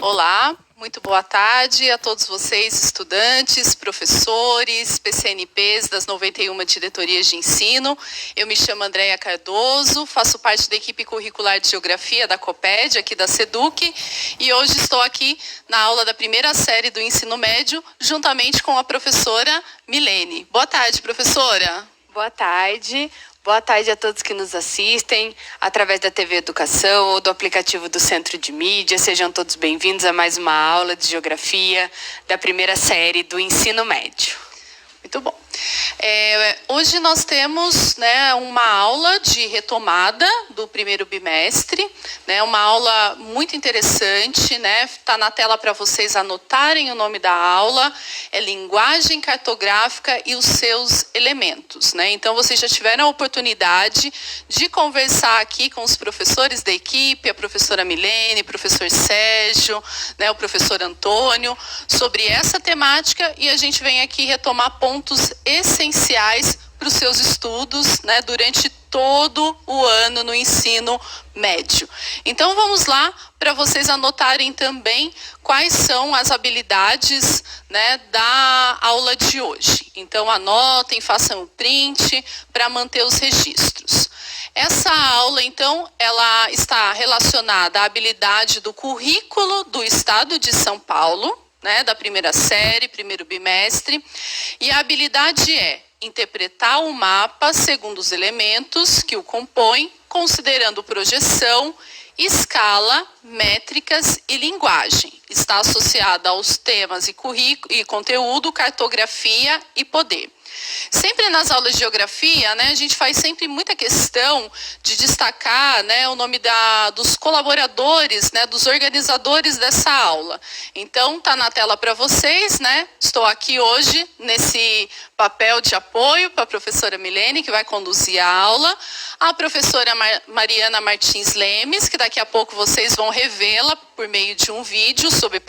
Olá, muito boa tarde a todos vocês, estudantes, professores, PCNPs das 91 diretorias de ensino. Eu me chamo Andréia Cardoso, faço parte da equipe curricular de Geografia da COPED, aqui da SEDUC, e hoje estou aqui na aula da primeira série do ensino médio, juntamente com a professora Milene. Boa tarde, professora. Boa tarde. Boa tarde a todos que nos assistem através da TV Educação ou do aplicativo do Centro de Mídia. Sejam todos bem-vindos a mais uma aula de Geografia da primeira série do ensino médio. Muito bom. Hoje nós temos uma aula de retomada do primeiro bimestre, uma aula muito interessante, está na tela para vocês anotarem o nome da aula, é linguagem cartográfica e os seus elementos. Então vocês já tiveram a oportunidade de conversar aqui com os professores da equipe, a professora Milene, o professor Sérgio, o professor Antônio, sobre essa temática, e a gente vem aqui retomar pontos essenciais para os seus estudos, durante todo o ano no ensino médio. Então vamos lá para vocês anotarem também quais são as habilidades da aula de hoje. Então anotem, façam o print para manter os registros. Essa aula, então, ela está relacionada à habilidade do currículo do Estado de São Paulo, da primeira série, primeiro bimestre, e a habilidade é interpretar o mapa segundo os elementos que o compõem, considerando projeção, escala, métricas e linguagem. Está associada aos temas e conteúdo, cartografia e poder. Sempre nas aulas de geografia, a gente faz sempre muita questão de destacar o nome dos colaboradores, dos organizadores dessa aula. Então, está na tela para vocês, Estou aqui hoje nesse papel de apoio para a professora Milene, que vai conduzir a aula, a professora Mariana Martins Lemes, que daqui a pouco vocês vão revê-la por meio de um vídeo sobre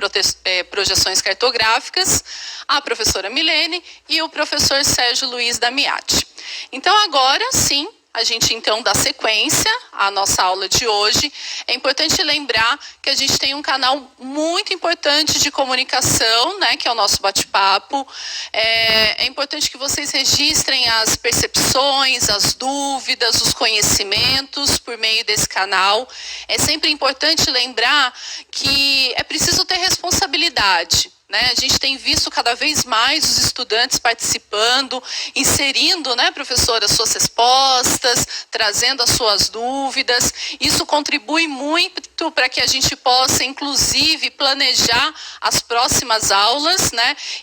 projeções cartográficas, a professora Milene e o professor Sérgio Luiz Damiati. Então, agora sim, a gente então dá sequência à nossa aula de hoje. É importante lembrar que a gente tem um canal muito importante de comunicação, que é o nosso bate-papo. É importante que vocês registrem as percepções, as dúvidas, os conhecimentos por meio desse canal. É sempre importante lembrar que é preciso ter responsabilidade. A gente tem visto cada vez mais os estudantes participando, inserindo, professora, as suas respostas, trazendo as suas dúvidas. Isso contribui muito para que a gente possa, inclusive, planejar as próximas aulas,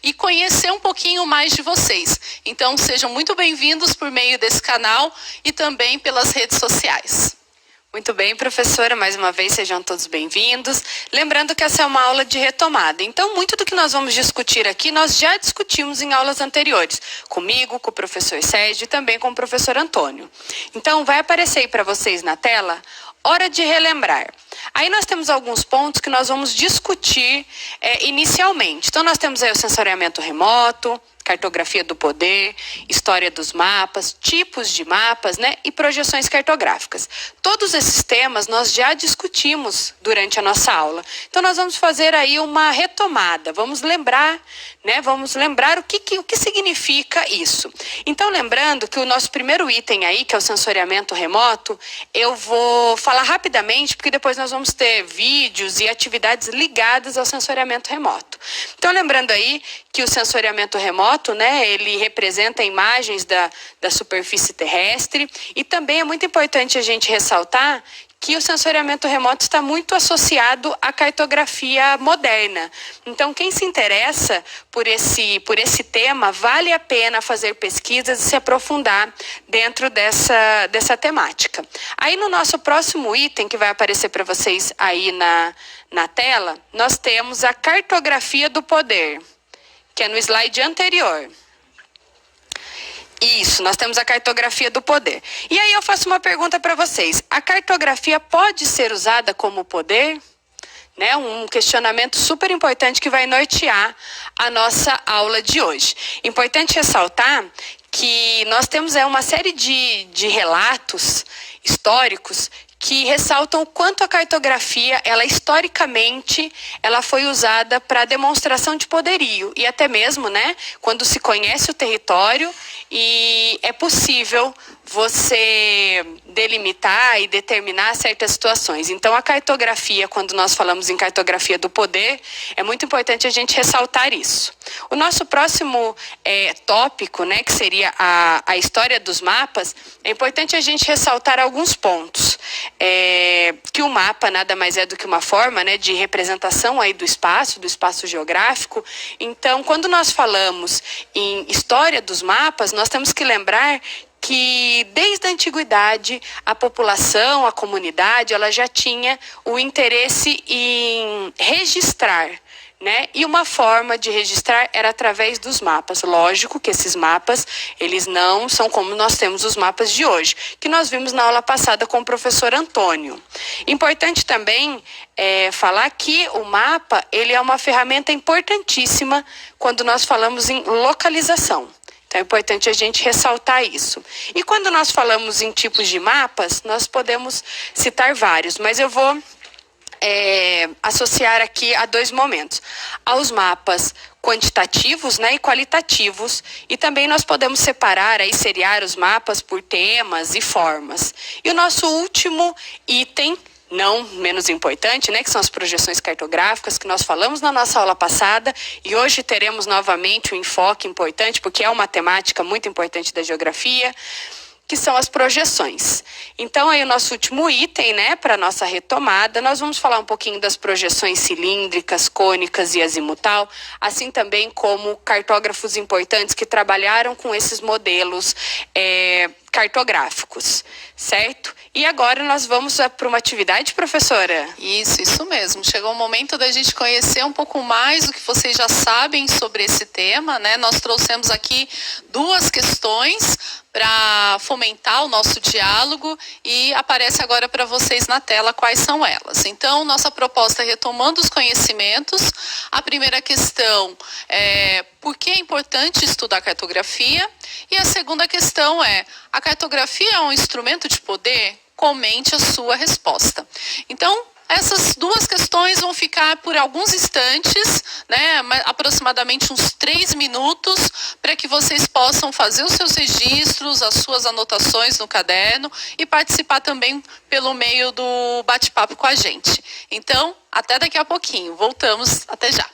e conhecer um pouquinho mais de vocês. Então, sejam muito bem-vindos por meio desse canal e também pelas redes sociais. Muito bem, professora, mais uma vez sejam todos bem-vindos. Lembrando que essa é uma aula de retomada, então muito do que nós vamos discutir aqui, nós já discutimos em aulas anteriores, comigo, com o professor Sérgio e também com o professor Antônio. Então vai aparecer aí para vocês na tela, hora de relembrar. Aí nós temos alguns pontos que nós vamos discutir inicialmente. Então nós temos aí o sensoriamento remoto, cartografia do poder, história dos mapas, tipos de mapas, e projeções cartográficas. Todos esses temas nós já discutimos durante a nossa aula. Então nós vamos fazer aí uma retomada, vamos lembrar, vamos lembrar o que significa isso. Então lembrando que o nosso primeiro item aí, que é o sensoriamento remoto, eu vou falar rapidamente, porque depois nós vamos ter vídeos e atividades ligadas ao sensoriamento remoto. Então lembrando aí que o sensoriamento remoto, ele representa imagens da superfície terrestre, e também é muito importante a gente ressaltar que o sensoriamento remoto está muito associado à cartografia moderna. Então, quem se interessa por esse tema, vale a pena fazer pesquisas e se aprofundar dentro dessa temática. Aí, no nosso próximo item, que vai aparecer para vocês aí na tela, nós temos a cartografia do poder, que é no slide anterior. Isso, nós temos a cartografia do poder. E aí eu faço uma pergunta para vocês. A cartografia pode ser usada como poder? Um questionamento super importante que vai nortear a nossa aula de hoje. Importante ressaltar que nós temos uma série de relatos históricos que ressaltam o quanto a cartografia, ela historicamente, ela foi usada para demonstração de poderio e até mesmo, né, quando se conhece o território e é possível você delimitar e determinar certas situações. Então, a cartografia, quando nós falamos em cartografia do poder, é muito importante a gente ressaltar isso. O nosso próximo tópico, né, que seria a história dos mapas, é importante a gente ressaltar alguns pontos. Que o mapa nada mais é do que uma forma, né, de representação aí do espaço geográfico. Então, quando nós falamos em história dos mapas, nós temos que lembrar que desde a antiguidade a população, a comunidade, ela já tinha o interesse em registrar, né? E uma forma de registrar era através dos mapas. Lógico que esses mapas, eles não são como nós temos os mapas de hoje, que nós vimos na aula passada com o professor Antônio. Importante também falar que o mapa, ele é uma ferramenta importantíssima quando nós falamos em localização. Então, é importante a gente ressaltar isso. E quando nós falamos em tipos de mapas, nós podemos citar vários, mas eu vou associar aqui a dois momentos. Aos mapas quantitativos, né, e qualitativos. E também nós podemos separar, aí, seriar os mapas por temas e formas. E o nosso último item, não menos importante, né, que são as projeções cartográficas, que nós falamos na nossa aula passada, e hoje teremos novamente um enfoque importante, porque é uma temática muito importante da geografia, que são as projeções. Então, aí o nosso último item, né, para a nossa retomada, nós vamos falar um pouquinho das projeções cilíndricas, cônicas e azimutal, assim também como cartógrafos importantes que trabalharam com esses modelos cartográficos, certo? E agora nós vamos para uma atividade, professora? Isso mesmo. Chegou o momento da gente conhecer um pouco mais do que vocês já sabem sobre esse tema, né? Nós trouxemos aqui duas questões para fomentar o nosso diálogo e aparece agora para vocês na tela quais são elas. Então, nossa proposta é retomando os conhecimentos. A primeira questão é por que é importante estudar cartografia? E a segunda questão é, a cartografia é um instrumento de poder? Comente a sua resposta. Então, essas duas questões vão ficar por alguns instantes, né, aproximadamente uns 3 minutos, para que vocês possam fazer os seus registros, as suas anotações no caderno e participar também pelo meio do bate-papo com a gente. Então, até daqui a pouquinho. Voltamos, até já.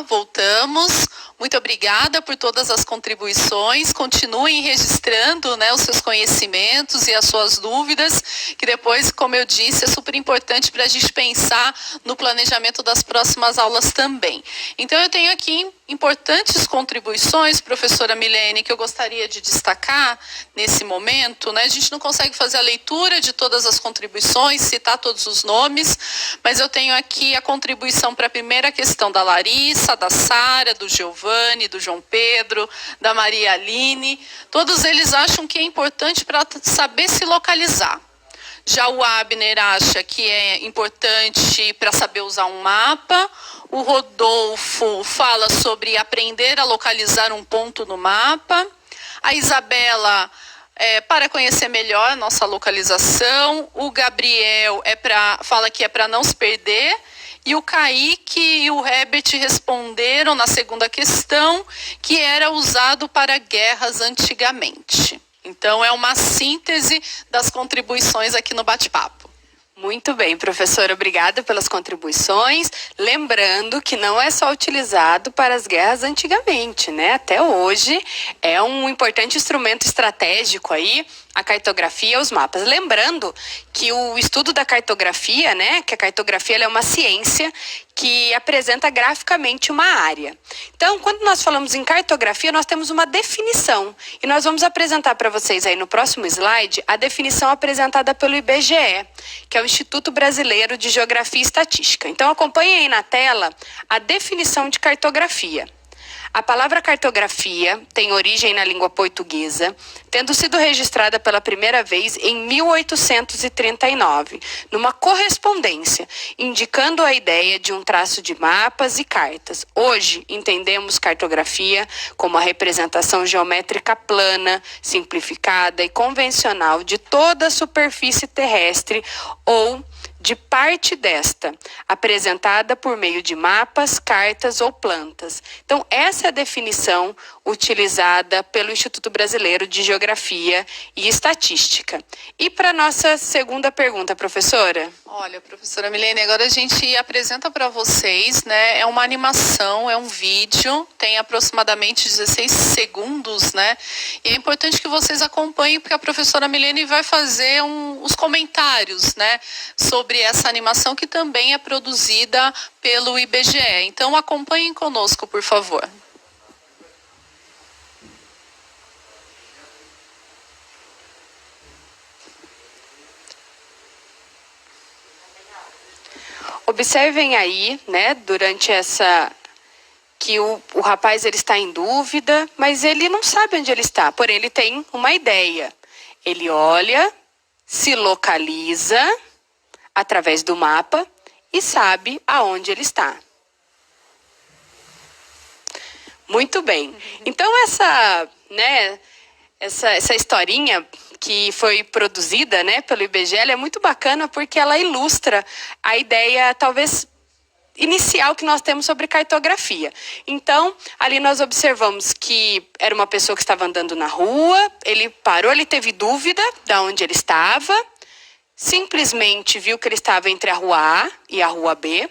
Olá, voltamos. Muito obrigada por todas as contribuições. Continuem registrando, né, os seus conhecimentos e as suas dúvidas, que depois, como eu disse, é super importante para a gente pensar no planejamento das próximas aulas também. Então, eu tenho aqui importantes contribuições, professora Milene, que eu gostaria de destacar nesse momento, né? A gente não consegue fazer a leitura de todas as contribuições, citar todos os nomes, mas eu tenho aqui a contribuição para a primeira questão da Larissa, da Sara, do Giovanni, do João Pedro, da Maria Aline. Todos eles acham que é importante para saber se localizar. Já o Abner acha que é importante para saber usar um mapa. O Rodolfo fala sobre aprender a localizar um ponto no mapa. A Isabela para conhecer melhor a nossa localização. O Gabriel fala que é para não se perder. E o Kaique e o Herbert responderam na segunda questão que era usado para guerras antigamente. Então, é uma síntese das contribuições aqui no bate-papo. Muito bem, professora, obrigada pelas contribuições. Lembrando que não é só utilizado para as guerras antigamente, né? Até hoje é um importante instrumento estratégico aí, a cartografia e os mapas. Lembrando que o estudo da cartografia, né, que a cartografia ela é uma ciência que apresenta graficamente uma área. Então, quando nós falamos em cartografia, nós temos uma definição. E nós vamos apresentar para vocês aí no próximo slide a definição apresentada pelo IBGE, que é o Instituto Brasileiro de Geografia e Estatística. Então, acompanhem aí na tela a definição de cartografia. A palavra cartografia tem origem na língua portuguesa, tendo sido registrada pela primeira vez em 1839, numa correspondência, indicando a ideia de um traço de mapas e cartas. Hoje, entendemos cartografia como a representação geométrica plana, simplificada e convencional de toda a superfície terrestre ou de parte desta, apresentada por meio de mapas, cartas ou plantas. Então, essa é a definição utilizada pelo Instituto Brasileiro de Geografia e Estatística. E para nossa segunda pergunta, professora? Olha, professora Milene, agora a gente apresenta para vocês, né? É uma animação, é um vídeo, tem aproximadamente 16 segundos, né? E é importante que vocês acompanhem, porque a professora Milene vai fazer os comentários, né? Sobre essa animação que também é produzida pelo IBGE. Então, acompanhem conosco, por favor. Observem aí, né, durante essa... que o rapaz ele está em dúvida, mas ele não sabe onde ele está, porém ele tem uma ideia. Ele olha, se localiza através do mapa e sabe aonde ele está. Muito bem. Então essa historinha que foi produzida, né, pelo IBGE, ela é muito bacana porque ela ilustra a ideia, talvez, inicial que nós temos sobre cartografia. Então, ali nós observamos que era uma pessoa que estava andando na rua, ele parou, ele teve dúvida de onde ele estava, simplesmente viu que ele estava entre a rua A e a rua B,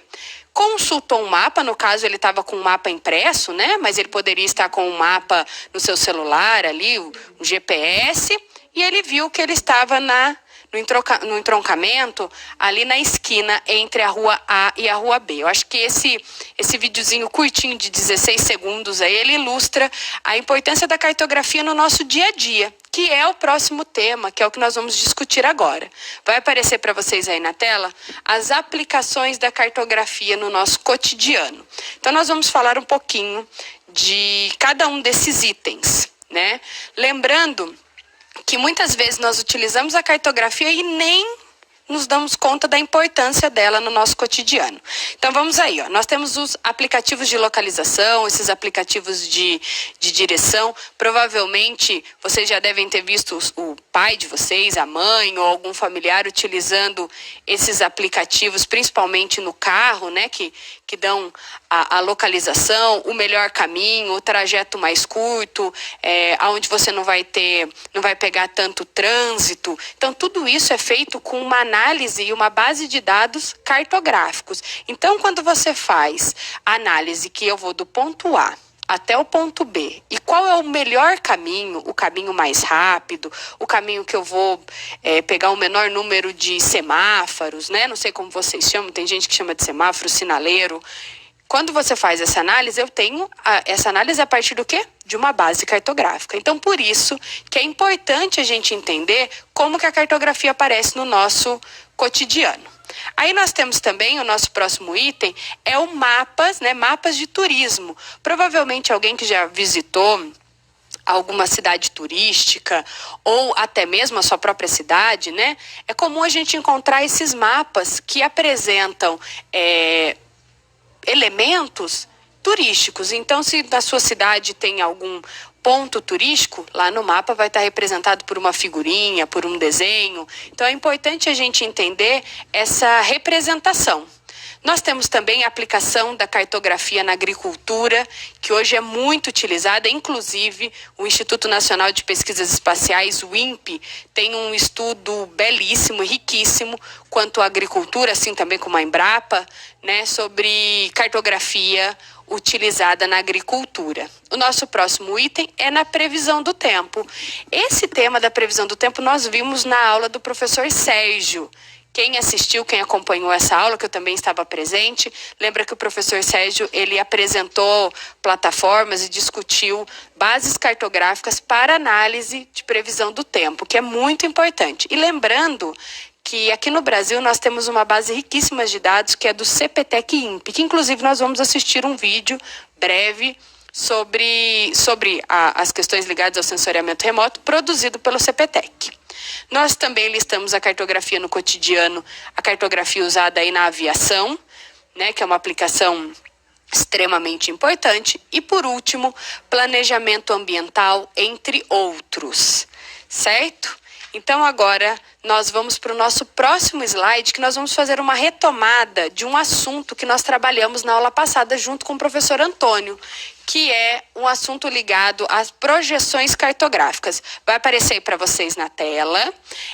consultou um mapa, no caso ele estava com um mapa impresso, né? Mas ele poderia estar com um mapa no seu celular ali, o GPS, e ele viu que ele estava no entroncamento, ali na esquina entre a rua A e a rua B. Eu acho que esse videozinho curtinho de 16 segundos aí, ele ilustra a importância da cartografia no nosso dia a dia, que é o próximo tema, que é o que nós vamos discutir agora. Vai aparecer para vocês aí na tela as aplicações da cartografia no nosso cotidiano. Então, nós vamos falar um pouquinho de cada um desses itens, né? Lembrando que muitas vezes nós utilizamos a cartografia e nem nos damos conta da importância dela no nosso cotidiano. Então vamos aí, ó. Nós temos os aplicativos de localização, esses aplicativos de direção. Provavelmente vocês já devem ter visto o pai de vocês, a mãe ou algum familiar utilizando esses aplicativos, principalmente no carro, né? Que que dão a localização, o melhor caminho, o trajeto mais curto, onde você não vai pegar tanto trânsito. Então, tudo isso é feito com uma análise e uma base de dados cartográficos. Então, quando você faz a análise que eu vou do ponto A até o ponto B, e qual é o melhor caminho, o caminho mais rápido, o caminho que eu vou pegar o menor número de semáforos, né? Não sei como vocês chamam, tem gente que chama de semáforo, sinaleiro. Quando você faz essa análise, eu tenho essa análise a partir do quê? De uma base cartográfica. Então, por isso que é importante a gente entender como que a cartografia aparece no nosso cotidiano. Aí nós temos também, o nosso próximo item, é o mapas, né? Mapas de turismo. Provavelmente alguém que já visitou alguma cidade turística ou até mesmo a sua própria cidade, né? É comum a gente encontrar esses mapas que apresentam elementos turísticos. Então, se na sua cidade tem algum ponto turístico, lá no mapa vai estar representado por uma figurinha, por um desenho. Então, é importante a gente entender essa representação. Nós temos também a aplicação da cartografia na agricultura, que hoje é muito utilizada. Inclusive, o Instituto Nacional de Pesquisas Espaciais, o INPE, tem um estudo belíssimo, riquíssimo, quanto à agricultura, assim também como a Embrapa, né, sobre cartografia utilizada na agricultura. O nosso próximo item é na previsão do tempo. Esse tema da previsão do tempo nós vimos na aula do professor Sérgio. Quem assistiu, quem acompanhou essa aula, que eu também estava presente, lembra que o professor Sérgio, ele apresentou plataformas e discutiu bases cartográficas para análise de previsão do tempo, que é muito importante. E lembrando que aqui no Brasil nós temos uma base riquíssima de dados, que é do CPTEC-INPE, que inclusive nós vamos assistir um vídeo breve sobre as questões ligadas ao sensoriamento remoto, produzido pelo CPTEC. Nós também listamos a cartografia no cotidiano, a cartografia usada aí na aviação, né, que é uma aplicação extremamente importante. E, por último, planejamento ambiental, entre outros, certo? Então, agora, nós vamos para o nosso próximo slide, que nós vamos fazer uma retomada de um assunto que nós trabalhamos na aula passada junto com o professor Antônio, que é um assunto ligado às projeções cartográficas. Vai aparecer aí para vocês na tela.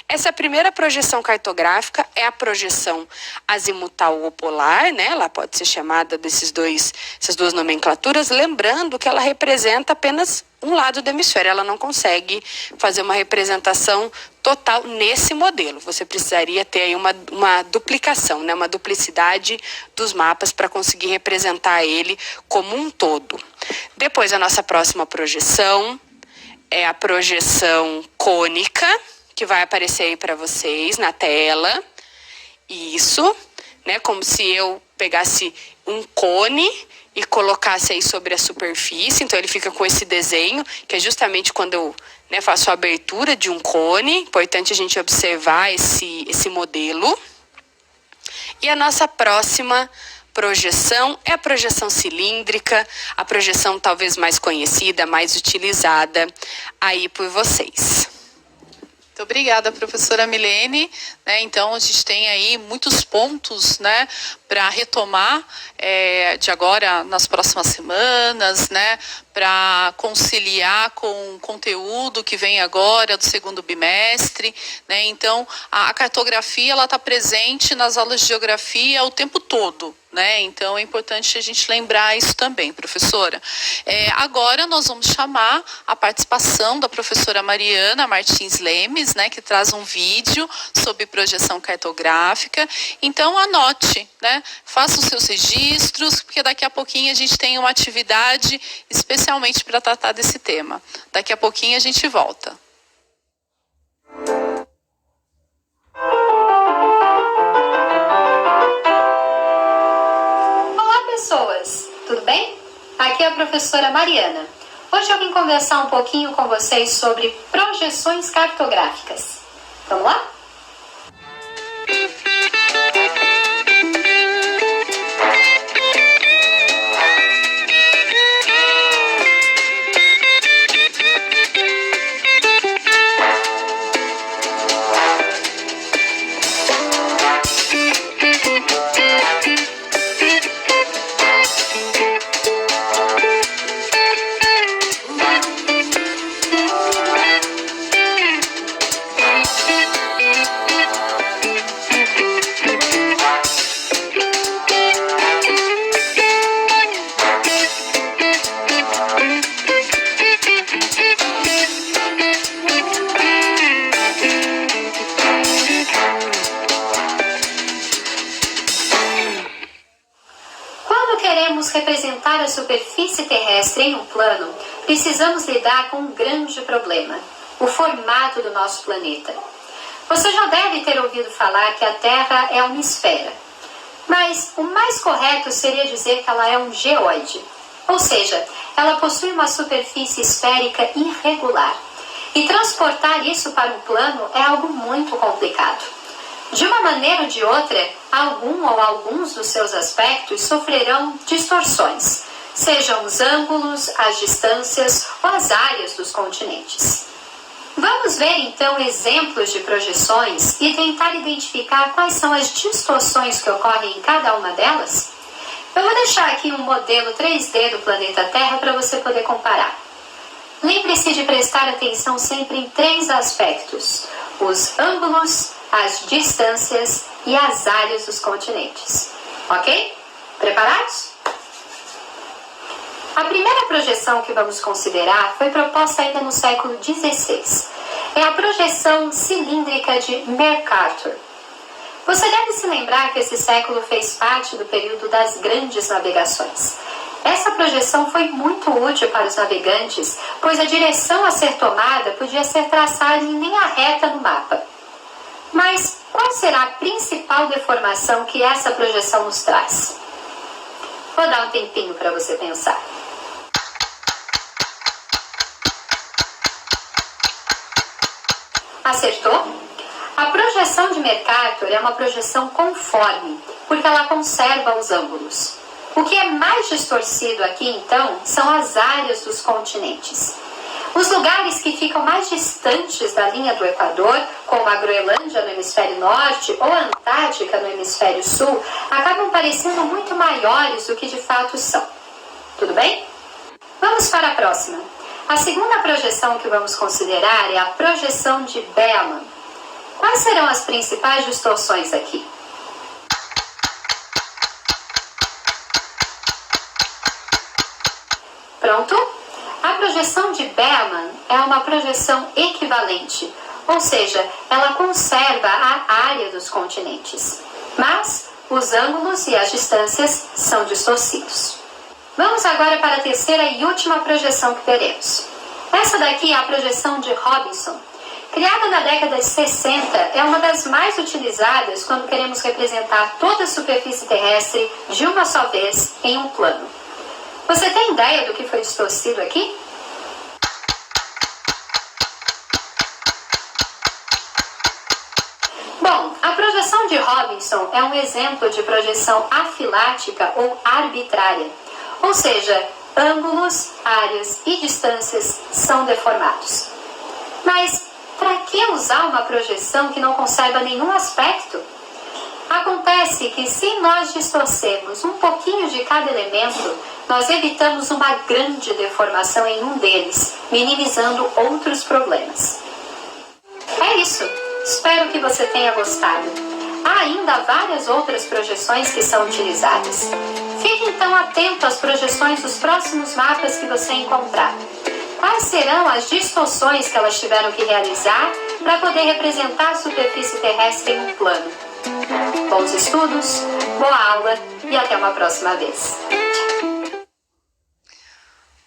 Essa primeira projeção cartográfica é a projeção azimutal ou polar, né? Ela pode ser chamada essas duas nomenclaturas, lembrando que ela representa apenas um lado do hemisfério. Ela não consegue fazer uma representação total nesse modelo. Você precisaria ter aí uma duplicação, né? Uma duplicidade dos mapas para conseguir representar ele como um todo. Depois, a nossa próxima projeção é a projeção cônica, que vai aparecer aí para vocês na tela. Isso, né? Como se eu pegasse um cone e colocasse aí sobre a superfície. Então, ele fica com esse desenho, que é justamente quando eu faço a abertura de um cone. Importante a gente observar esse modelo. E a nossa próxima projeção é a projeção cilíndrica, a projeção talvez mais conhecida, mais utilizada aí por vocês. Muito obrigada, professora Milene. Então, a gente tem aí muitos pontos, né, para retomar de agora nas próximas semanas, né, para conciliar com o conteúdo que vem agora do segundo bimestre, né? Então, a cartografia ela está presente nas aulas de geografia o tempo todo, né? Então, é importante a gente lembrar isso também, professora. Agora, nós vamos chamar a participação da professora Mariana Martins Lemes, né, que traz um vídeo sobre projeção cartográfica. Então, anote, né? Faça os seus registros, porque daqui a pouquinho a gente tem uma atividade especialmente para tratar desse tema. Daqui a pouquinho a gente volta. Olá, pessoas! Tudo bem? Aqui é a professora Mariana. Hoje eu vim conversar um pouquinho com vocês sobre projeções cartográficas. Vamos lá? queremos representar a superfície terrestre em um plano, precisamos lidar com um grande problema: o formato do nosso planeta. Você já deve ter ouvido falar que a Terra é uma esfera, mas o mais correto seria dizer que ela é um geóide, ou seja, ela possui uma superfície esférica irregular, e transportar isso para um plano é algo muito complicado. De uma maneira ou de outra, algum ou alguns dos seus aspectos sofrerão distorções, sejam os ângulos, as distâncias ou as áreas dos continentes. Vamos ver então exemplos de projeções e tentar identificar quais são as distorções que ocorrem em cada uma delas? Eu vou deixar aqui um modelo 3D do planeta Terra para você poder comparar. Lembre-se de prestar atenção sempre em 3 aspectos: os ângulos, as distâncias e as áreas dos continentes. Ok? Preparados? A primeira projeção que vamos considerar foi proposta ainda no século XVI. É a projeção cilíndrica de Mercator. Você deve se lembrar que esse século fez parte do período das grandes navegações. Essa projeção foi muito útil para os navegantes, pois a direção a ser tomada podia ser traçada em linha reta no mapa. Mas qual será a principal deformação que essa projeção nos traz? Vou dar um tempinho para você pensar. Acertou? A projeção de Mercator é uma projeção conforme, porque ela conserva os ângulos. O que é mais distorcido aqui, então, são as áreas dos continentes. Os lugares que ficam mais distantes da linha do Equador, como a Groenlândia no hemisfério norte ou a Antártica no hemisfério sul, acabam parecendo muito maiores do que de fato são. Tudo bem? Vamos para a próxima. A segunda projeção que vamos considerar é a projeção de Bellman. Quais serão as principais distorções aqui? Pronto? A projeção de Bellman é uma projeção equivalente, ou seja, ela conserva a área dos continentes, mas os ângulos e as distâncias são distorcidos. Vamos agora para a terceira e última projeção que teremos. Essa daqui é a projeção de Robinson. Criada na década de 60, é uma das mais utilizadas quando queremos representar toda a superfície terrestre de uma só vez em um plano. Você tem ideia do que foi distorcido aqui? Bom, a projeção de Robinson é um exemplo de projeção afilática ou arbitrária, ou seja, ângulos, áreas e distâncias são deformados. Mas para que usar uma projeção que não conserva nenhum aspecto? Acontece que se nós distorcermos um pouquinho de cada elemento, nós evitamos uma grande deformação em um deles, minimizando outros problemas. É isso. Espero que você tenha gostado. Há ainda várias outras projeções que são utilizadas. Fique então atento às projeções dos próximos mapas que você encontrar. Quais serão as distorções que elas tiveram que realizar para poder representar a superfície terrestre em um plano? Bons estudos, boa aula e até uma próxima vez.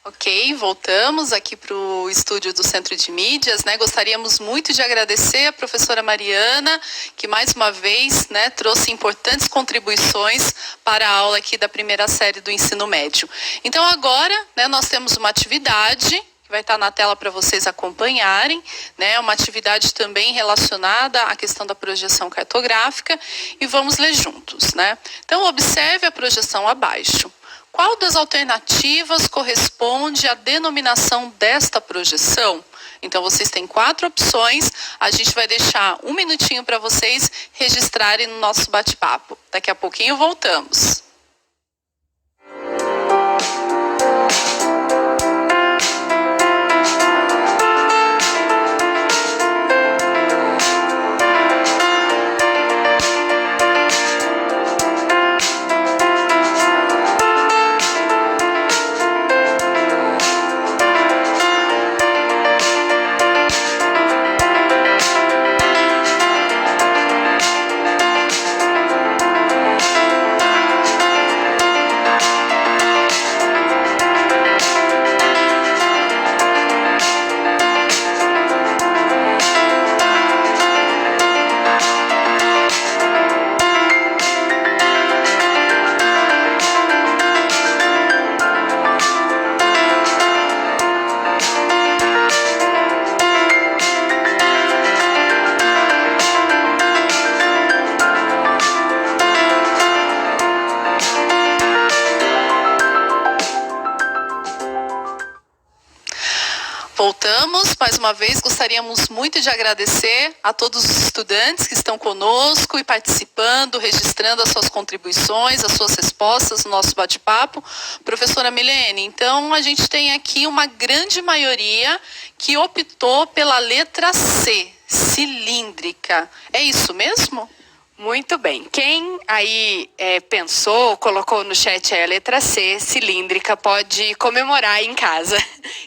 Ok, voltamos aqui para o estúdio do Centro de Mídias, né? Gostaríamos muito de agradecer a professora Mariana, que mais uma vez, né, trouxe importantes contribuições para a aula aqui da primeira série do ensino médio. Então agora, né, nós temos uma atividade que vai estar na tela para vocês acompanharem, né? Uma atividade também relacionada à questão da projeção cartográfica e vamos ler juntos, né? Então observe a projeção abaixo. Qual das alternativas corresponde à denominação desta projeção? Então, vocês têm 4 opções. A gente vai deixar um minutinho para vocês registrarem no nosso bate-papo. Daqui a pouquinho voltamos. uma vez, gostaríamos muito de agradecer a todos os estudantes que estão conosco e participando, registrando as suas contribuições, as suas respostas no nosso bate-papo. Professora Milene, então a gente tem aqui uma grande maioria que optou pela letra C, cilíndrica. É isso mesmo? Muito bem. Quem aí pensou, colocou no chat a letra C, cilíndrica, pode comemorar em casa.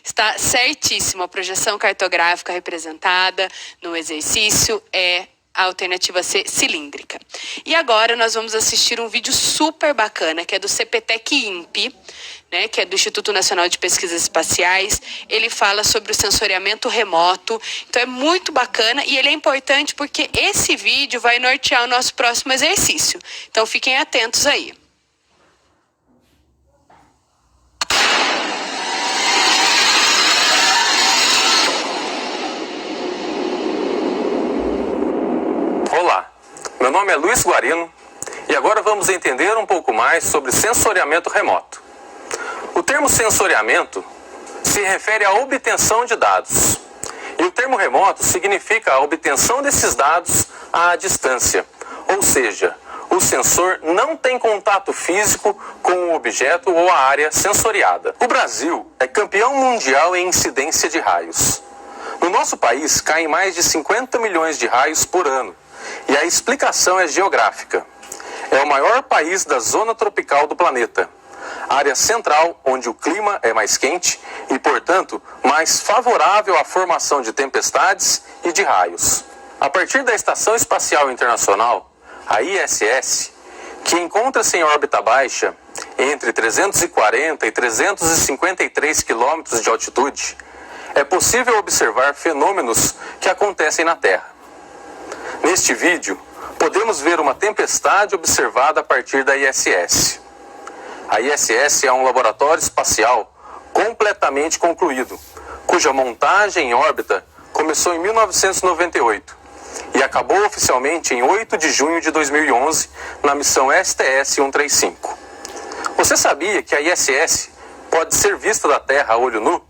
Está certíssimo. A projeção cartográfica representada no exercício é a alternativa C, cilíndrica. E agora nós vamos assistir um vídeo super bacana, que é do CPTEC-INPE, né, que é do Instituto Nacional de Pesquisas Espaciais. Ele fala sobre o sensoriamento remoto. Então é muito bacana e ele é importante porque esse vídeo vai nortear o nosso próximo exercício. Então fiquem atentos aí. Olá, meu nome é Luiz Guarino e agora vamos entender um pouco mais sobre sensoriamento remoto. O termo sensoriamento se refere à obtenção de dados e o termo remoto significa a obtenção desses dados à distância, ou seja, o sensor não tem contato físico com o objeto ou a área sensoriada. O Brasil é campeão mundial em incidência de raios. No nosso país caem mais de 50 milhões de raios por ano. E a explicação é geográfica. É o maior país da zona tropical do planeta. Área central, onde o clima é mais quente e, portanto, mais favorável à formação de tempestades e de raios. A partir da Estação Espacial Internacional, a ISS, que encontra-se em órbita baixa, entre 340 e 353 quilômetros de altitude, é possível observar fenômenos que acontecem na Terra. Neste vídeo, podemos ver uma tempestade observada a partir da ISS. A ISS é um laboratório espacial completamente concluído, cuja montagem em órbita começou em 1998 e acabou oficialmente em 8 de junho de 2011 na missão STS-135. Você sabia que a ISS pode ser vista da Terra a olho nu?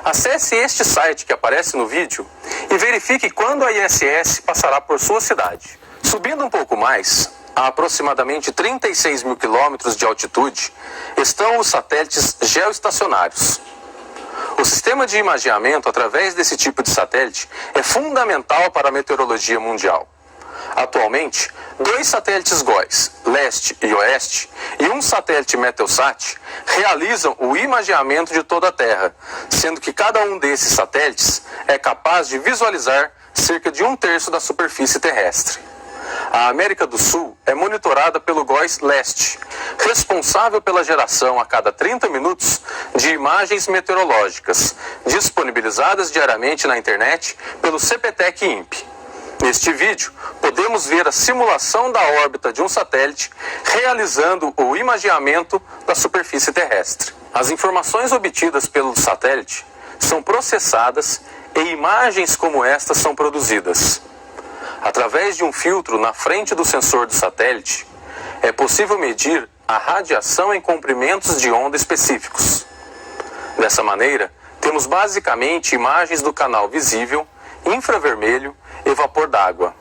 Acesse este site que aparece no vídeo e verifique quando a ISS passará por sua cidade. Subindo um pouco mais, a aproximadamente 36 mil quilômetros de altitude, estão os satélites geoestacionários. O sistema de imageamento através desse tipo de satélite é fundamental para a meteorologia mundial. Atualmente, 2 satélites GOES, leste e oeste, e um satélite Meteosat realizam o imageamento de toda a Terra, sendo que cada um desses satélites é capaz de visualizar cerca de 1/3 da superfície terrestre. A América do Sul é monitorada pelo GOES Leste, responsável pela geração a cada 30 minutos de imagens meteorológicas, disponibilizadas diariamente na internet pelo CPTEC-INPE. Neste vídeo, podemos ver a simulação da órbita de um satélite realizando o imageamento da superfície terrestre. As informações obtidas pelo satélite são processadas e imagens como estas são produzidas. Através de um filtro na frente do sensor do satélite, é possível medir a radiação em comprimentos de onda específicos. Dessa maneira, temos basicamente imagens do canal visível, infravermelho e vapor d'água.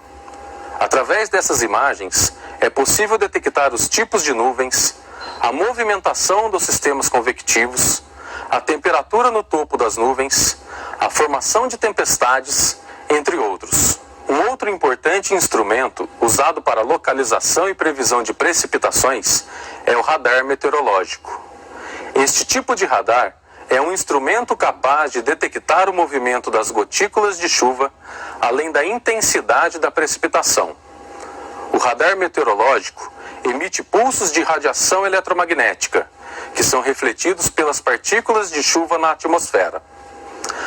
Através dessas imagens, é possível detectar os tipos de nuvens, a movimentação dos sistemas convectivos, a temperatura no topo das nuvens, a formação de tempestades, entre outros. Um outro importante instrumento usado para localização e previsão de precipitações é o radar meteorológico. Este tipo de radar é um instrumento capaz de detectar o movimento das gotículas de chuva, além da intensidade da precipitação. O radar meteorológico emite pulsos de radiação eletromagnética, que são refletidos pelas partículas de chuva na atmosfera.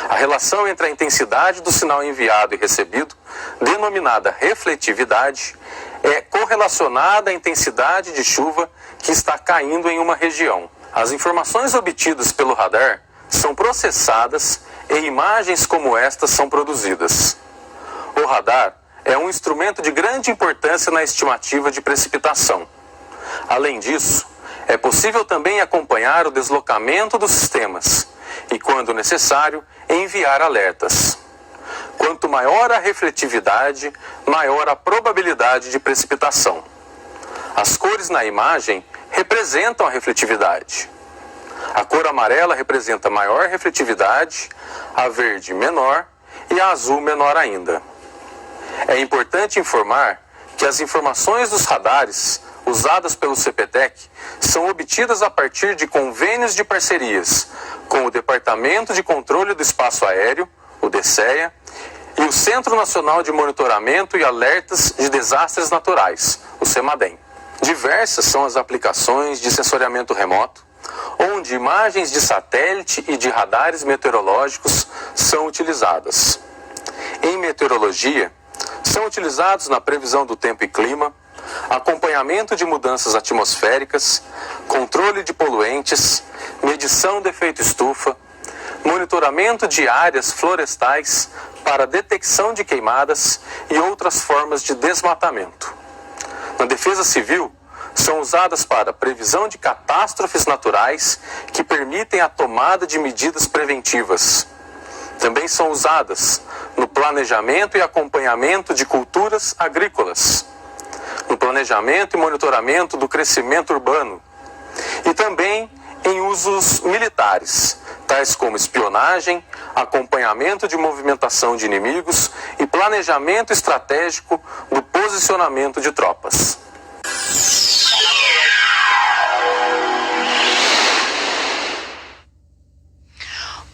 A relação entre a intensidade do sinal enviado e recebido, denominada refletividade, é correlacionada à intensidade de chuva que está caindo em uma região. As informações obtidas pelo radar são processadas e imagens como estas são produzidas. O radar é um instrumento de grande importância na estimativa de precipitação. Além disso, é possível também acompanhar o deslocamento dos sistemas e, quando necessário, enviar alertas. Quanto maior a refletividade, maior a probabilidade de precipitação. As cores na imagem representam a refletividade. A cor amarela representa maior refletividade, a verde menor e a azul menor ainda. É importante informar que as informações dos radares usadas pelo CPTEC são obtidas a partir de convênios de parcerias com o Departamento de Controle do Espaço Aéreo, o DECEA, e o Centro Nacional de Monitoramento e Alertas de Desastres Naturais, o CEMADEM. Diversas são as aplicações de sensoriamento remoto, onde imagens de satélite e de radares meteorológicos são utilizadas. Em meteorologia, são utilizados na previsão do tempo e clima, acompanhamento de mudanças atmosféricas, controle de poluentes, medição de efeito estufa, monitoramento de áreas florestais para detecção de queimadas e outras formas de desmatamento. Na defesa civil, são usadas para previsão de catástrofes naturais que permitem a tomada de medidas preventivas. Também são usadas no planejamento e acompanhamento de culturas agrícolas, no planejamento e monitoramento do crescimento urbano e também em usos militares, tais como espionagem, acompanhamento de movimentação de inimigos e planejamento estratégico do posicionamento de tropas.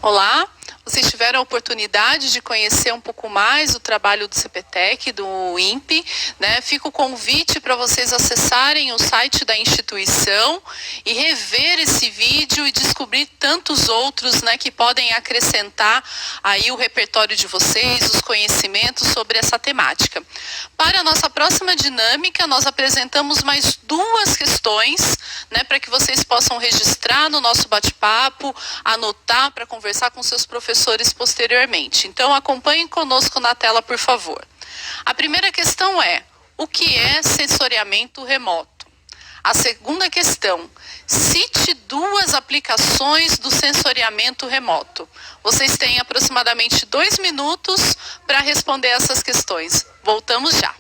Olá, vocês tiveram a oportunidade de conhecer um pouco mais o trabalho do CPTEC, do INPE, né? Fica o convite para vocês acessarem o site da instituição e rever esse vídeo e descobrir tantos outros, né, que podem acrescentar aí o repertório de vocês, os conhecimentos sobre essa temática. Para a nossa próxima dinâmica, nós apresentamos mais duas questões, né, para que vocês possam registrar no nosso bate-papo, anotar para conversar com seus professores posteriormente. Então, acompanhem conosco na tela, por favor. A primeira questão é: o que é sensoriamento remoto? A segunda questão: cite duas aplicações do sensoriamento remoto. Vocês têm aproximadamente 2 minutos para responder essas questões. Voltamos já.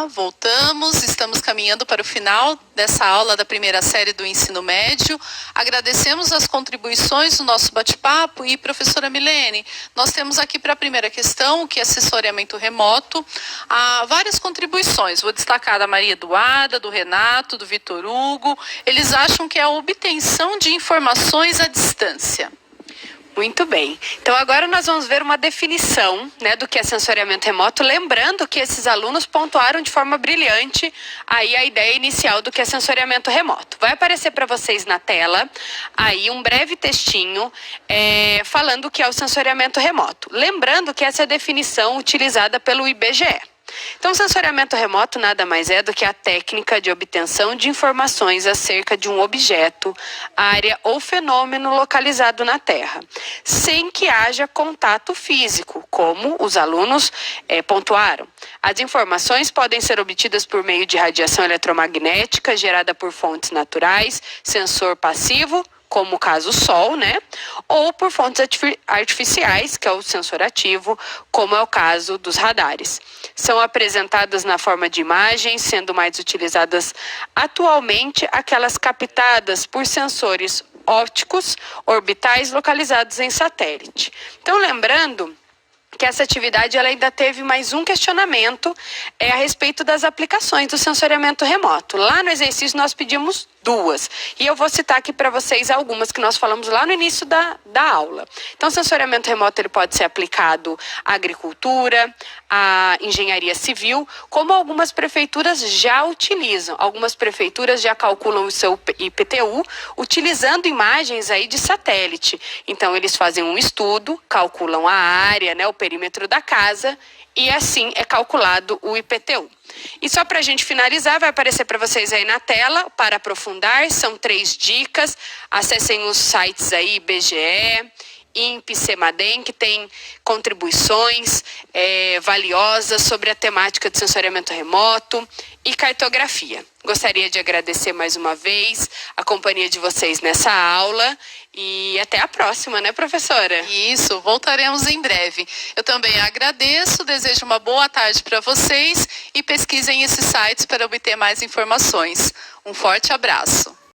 Olá, voltamos, estamos caminhando para o final dessa aula da primeira série do ensino médio. Agradecemos as contribuições do nosso bate-papo e, professora Milene, nós temos aqui para a primeira questão, que é assessoramento remoto, várias contribuições. Vou destacar da Maria Eduarda, do Renato, do Vitor Hugo. Eles acham que é a obtenção de informações à distância. Muito bem. Então agora nós vamos ver uma definição, né, do que é sensoriamento remoto, lembrando que esses alunos pontuaram de forma brilhante aí a ideia inicial do que é sensoriamento remoto. Vai aparecer para vocês na tela aí um breve textinho falando o que é o sensoriamento remoto. Lembrando que essa é a definição utilizada pelo IBGE. Então, sensoriamento remoto nada mais é do que a técnica de obtenção de informações acerca de um objeto, área ou fenômeno localizado na Terra, sem que haja contato físico, como os alunos pontuaram. As informações podem ser obtidas por meio de radiação eletromagnética gerada por fontes naturais, sensor passivo, como o caso o Sol, né? Ou por fontes artificiais, que é o sensor ativo, como é o caso dos radares. São apresentadas na forma de imagens, sendo mais utilizadas atualmente aquelas captadas por sensores ópticos orbitais localizados em satélite. Então, lembrando que essa atividade ela ainda teve mais um questionamento a respeito das aplicações do sensoriamento remoto. Lá no exercício nós pedimos duas, e eu vou citar aqui para vocês algumas que nós falamos lá no início da aula. Então, o sensoriamento remoto ele pode ser aplicado à agricultura, à engenharia civil, como algumas prefeituras já utilizam. Algumas prefeituras já calculam o seu IPTU utilizando imagens aí de satélite. Então, eles fazem um estudo, calculam a área, né, o perímetro da casa, e assim é calculado o IPTU. E só para a gente finalizar, vai aparecer para vocês aí na tela, para aprofundar, são 3 dicas. Acessem os sites aí, IBGE, INPE, CEMADEM, que tem contribuições valiosas sobre a temática de sensoriamento remoto e cartografia. Gostaria de agradecer mais uma vez a companhia de vocês nessa aula e até a próxima, né, professora? Isso, voltaremos em breve. Eu também agradeço, desejo uma boa tarde para vocês e pesquisem esses sites para obter mais informações. Um forte abraço.